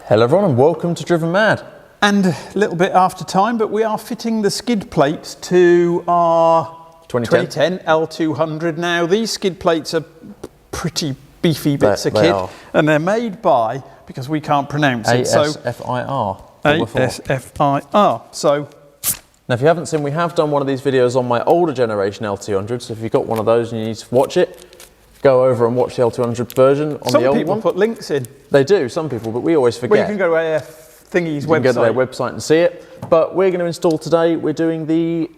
Hello everyone and welcome to Driven Mad. And a little bit after time, but we are fitting the skid plates to our 2010 L200. Now these skid plates are pretty beefy bits of kit, and they're made by, because we can't pronounce it, AFSIR. AFSIR. So now if you haven't seen, we have done one of these videos on my older generation L200, so if you've got one of those and you need to watch it, go over and watch the L200 version on the old one. Some people put links in. They do, some people, but we always forget. Well, you can go to AF Thingy's website. You can go to their website and see it. But we're going to install today, we're doing the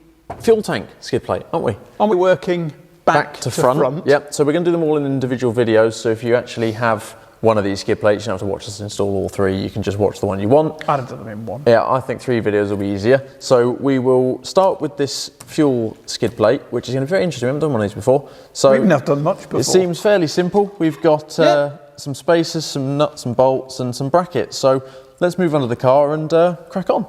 fuel tank skid plate, aren't we? Aren't we working back to front? Yep, so we're going to do them all in individual videos, so if you actually have one of these skid plates, you don't have to watch us install all three, you can just watch the one you want. I'd have done them in one. Yeah, I think 3 videos will be easier. So we will start with this fuel skid plate, which is going to be very interesting. We haven't done one of these before. So we've never done much before. It seems fairly simple. We've got some spacers, some nuts and bolts and some brackets. So let's move under the car and crack on.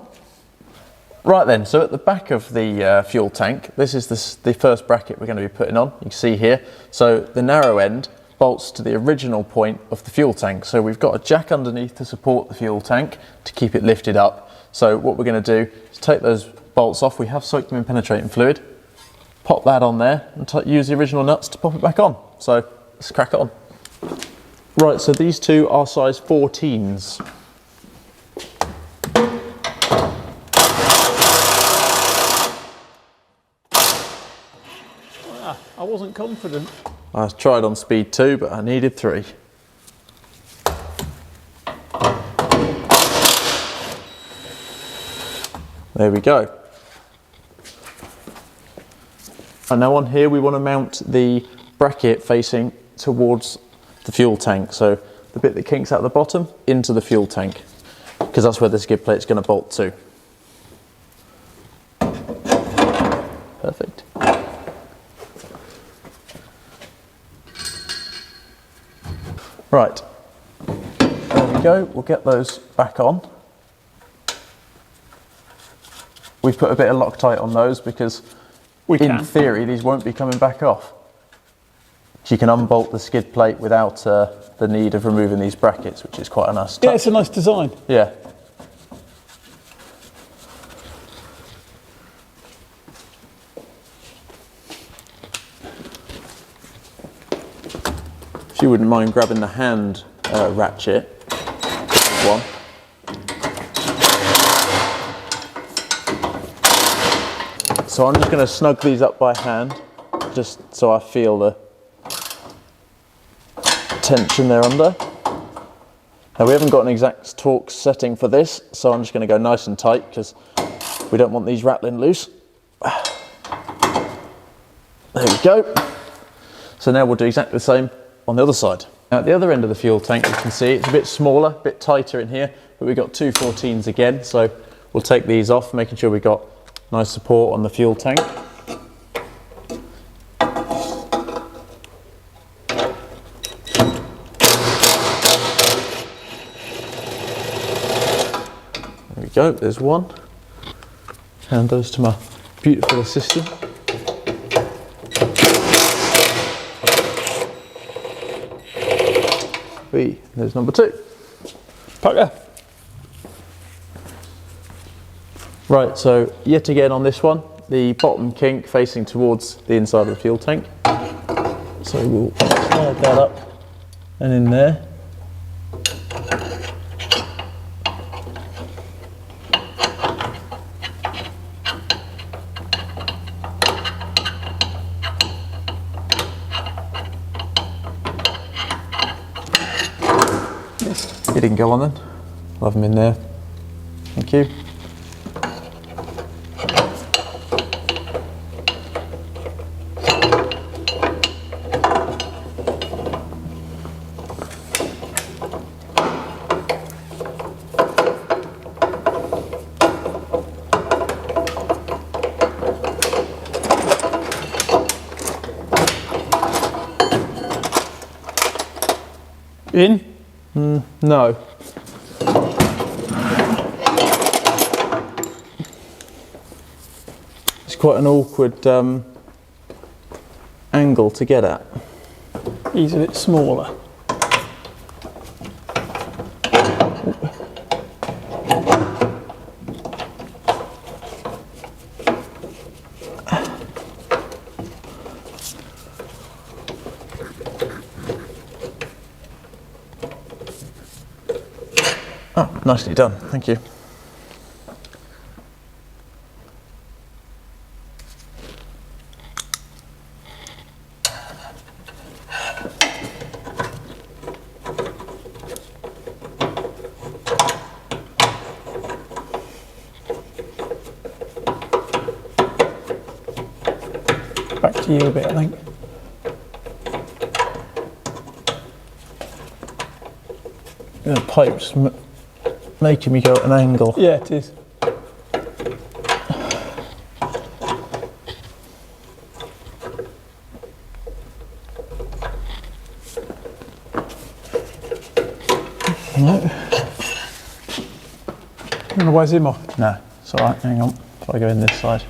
Right then, so at the back of the fuel tank, this is the first bracket we're going to be putting on. You can see here. So the narrow end bolts to the original point of the fuel tank. So we've got a jack underneath to support the fuel tank to keep it lifted up. So what we're going to do is take those bolts off. We have soaked them in penetrating fluid, pop that on there and use the original nuts to pop it back on. So let's crack on. Right, so these two are size 14s. I wasn't confident. I tried on speed 2, but I needed 3. There we go. And now on here we want to mount the bracket facing towards the fuel tank. So the bit that kinks out the bottom into the fuel tank, because that's where the skid plate's going to bolt to. Perfect. Right, there we go, we'll get those back on. We've put a bit of Loctite on those because in theory these won't be coming back off. So you can unbolt the skid plate without the need of removing these brackets, which is quite a nice touch. Yeah, it's a nice design. Yeah. If you wouldn't mind grabbing the hand ratchet, one. So I'm just going to snug these up by hand, just so I feel the tension they're under. Now we haven't got an exact torque setting for this, so I'm just going to go nice and tight because we don't want these rattling loose. There we go. So now we'll do exactly the same on the other side. Now at the other end of the fuel tank you can see it's a bit smaller, a bit tighter in here, but we've got 2 14s again, so we'll take these off, making sure we've got nice support on the fuel tank. There we go, there's one. Hand those to my beautiful assistant. There's number 2. Pucker. Right, so yet again on this one, the bottom kink facing towards the inside of the fuel tank. So we'll slide that up and in there. It didn't go on then. I'll have them in there. Thank you. In? No. It's quite an awkward angle to get at. He's a bit smaller. Oh, nicely done, thank you. Back to you a bit, I think. The pipe's making me go at an angle. Yeah, it is. No. Why is him off? No, it's alright, hang on. If I go in this side.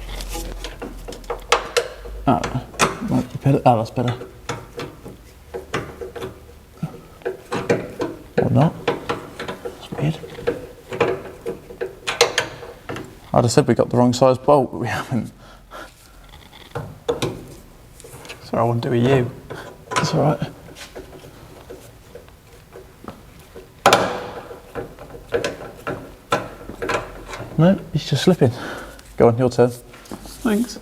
Oh, might be better. Oh, that's better. Or not. That's weird. I'd have said we got the wrong size bolt, but we haven't. So I want to do a U. That's alright. No, he's just slipping. Go on, your turn. Thanks.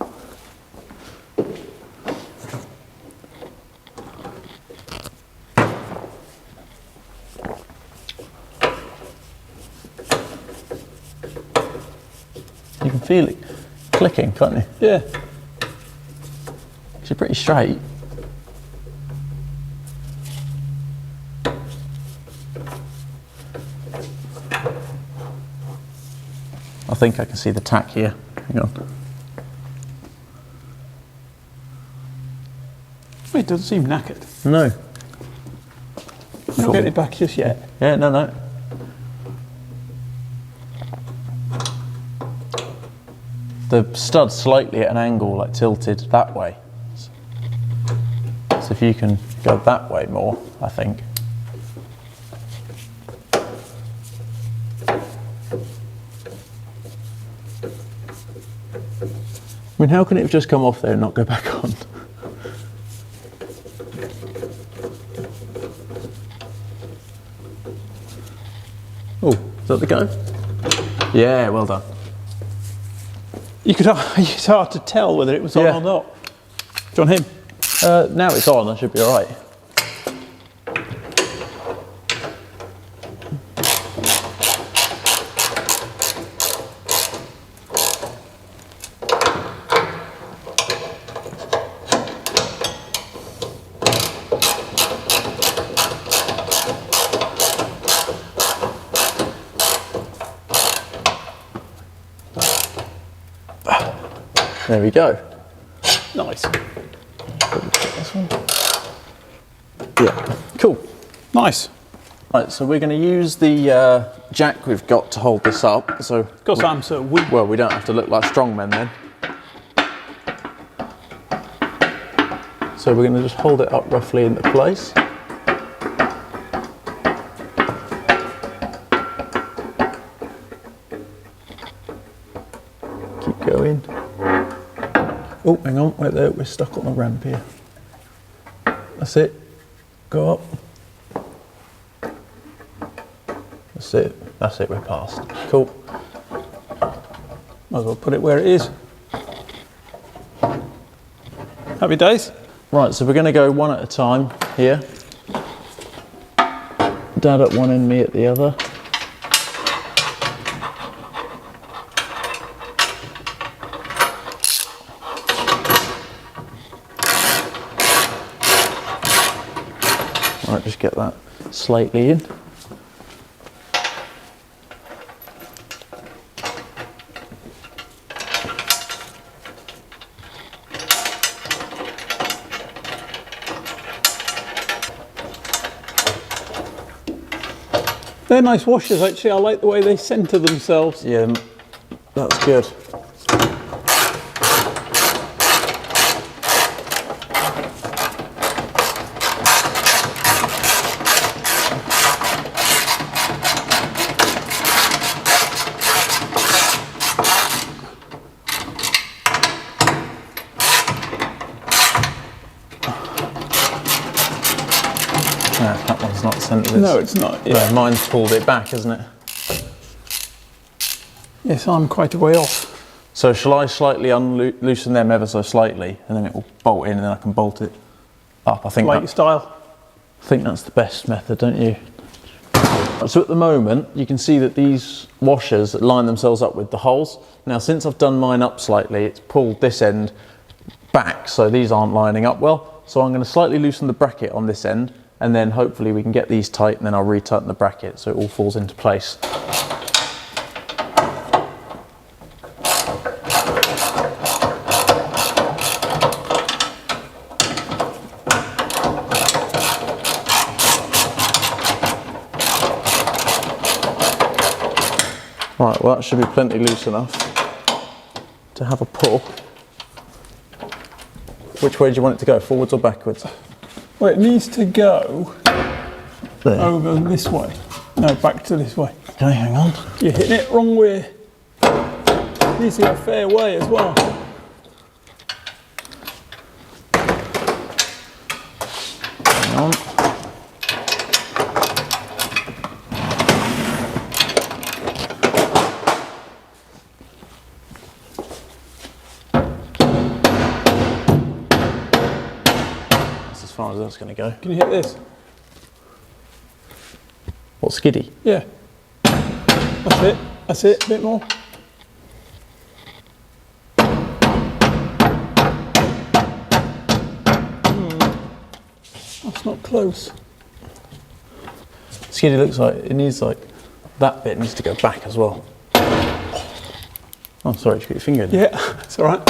You can feel it clicking, can't you? Yeah. She's pretty straight. I think I can see the tack here. Hang on. It doesn't seem knackered. No. Not getting it back just yet. Yeah, no. The stud's slightly at an angle, like tilted that way. So if you can go that way more, I think. I mean, how can it have just come off there and not go back on? Oh, is that the go? Yeah, well done. It's hard to tell whether it was on or not. Do you want him? Now it's on, I should be all right. There we go. Nice. This one. Yeah, cool. Nice. Right, so we're going to use the jack we've got to hold this up. So, Got some sort of weak. well, we don't have to look like strongmen then. So we're going to just hold it up roughly into place. Keep going. Oh, hang on, wait there, we're stuck on the ramp here. That's it. Go up. That's it, we're past. Cool. Might as well put it where it is. Happy days. Right, so we're going to go one at a time here. Dad at one end, me at the other. Right, just get that slightly in. They're nice washers actually. I like the way they centre themselves. Yeah, that's good. That one's not centred. No, it's not. Yeah. No, mine's pulled it back, hasn't it? Yes, I'm quite a way off. So shall I slightly loosen them ever so slightly, and then it will bolt in, and then I can bolt it up? I think Like style. I think that's the best method, don't you? So at the moment, you can see that these washers line themselves up with the holes. Now, since I've done mine up slightly, it's pulled this end back, so these aren't lining up well. So I'm going to slightly loosen the bracket on this end, and then hopefully we can get these tight, and then I'll retighten the bracket so it all falls into place. Right, well that should be plenty loose enough to have a pull. Which way do you want it to go, forwards or backwards? Well, it needs to go there. Over this way. No, back to this way. Okay, hang on. You're hitting it wrong way. It needs to go a fair way as well. Hang on. As far as that's going to go. Can you hit this? What, skiddy? Yeah. That's it. That's it. A bit more. That's not close. Skiddy looks like it needs like that bit needs to go back as well. Oh, sorry, you got your finger in there. Yeah, it's all right.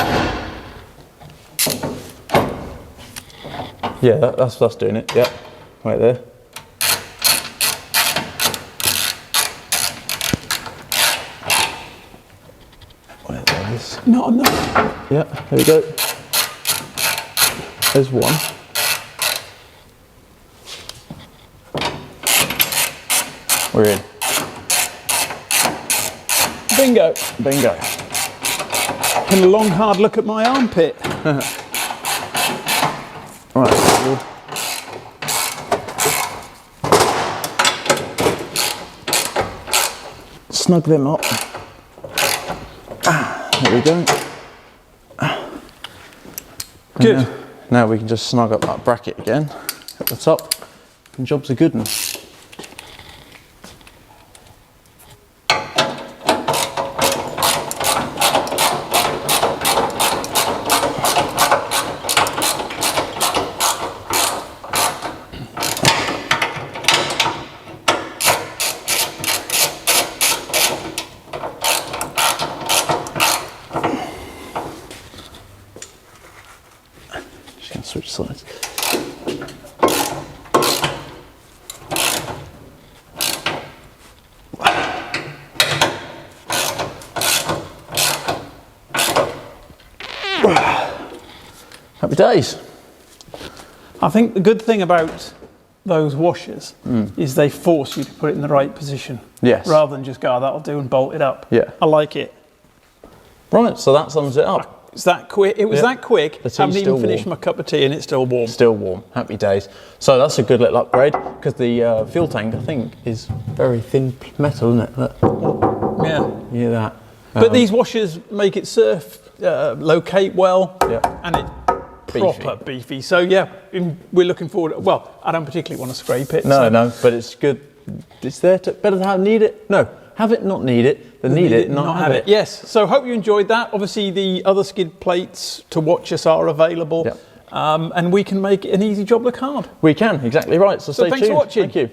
Yeah, that's doing it. Yeah, right there. Where there is. Not enough. Yeah, there we go. There's one. We're in. Bingo. Bingo. And a long hard look at my armpit. Right. We'll snug them up. There we go. Good. Now we can just snug up that bracket again at the top, and job's a good one. Switch sides. Happy days. I think the good thing about those washers is they force you to put it in the right position. Yes. Rather than just go, oh, that'll do, and bolt it up. Yeah. I like it. Right, so that sums it up. It's that quick. It was that quick. The tea's Haven't even still finished warm. my cup of tea and it's still warm. Still warm. Happy days. So that's a good little upgrade because the fuel tank, I think, is very thin metal, isn't it? Look. Yeah. Yeah, that. But these washers make it locate well, and it proper beefy. So yeah, we're looking forward. Well, I don't particularly want to scrape it. No, but it's good. It's there to better to have need it. No, have it, not need it. Than need it, not have it. Yes. So hope you enjoyed that. Obviously, the other skid plates to watch us are available, and we can make it an easy job look hard. We can, exactly right. So stay tuned. Thanks for watching. Thank you.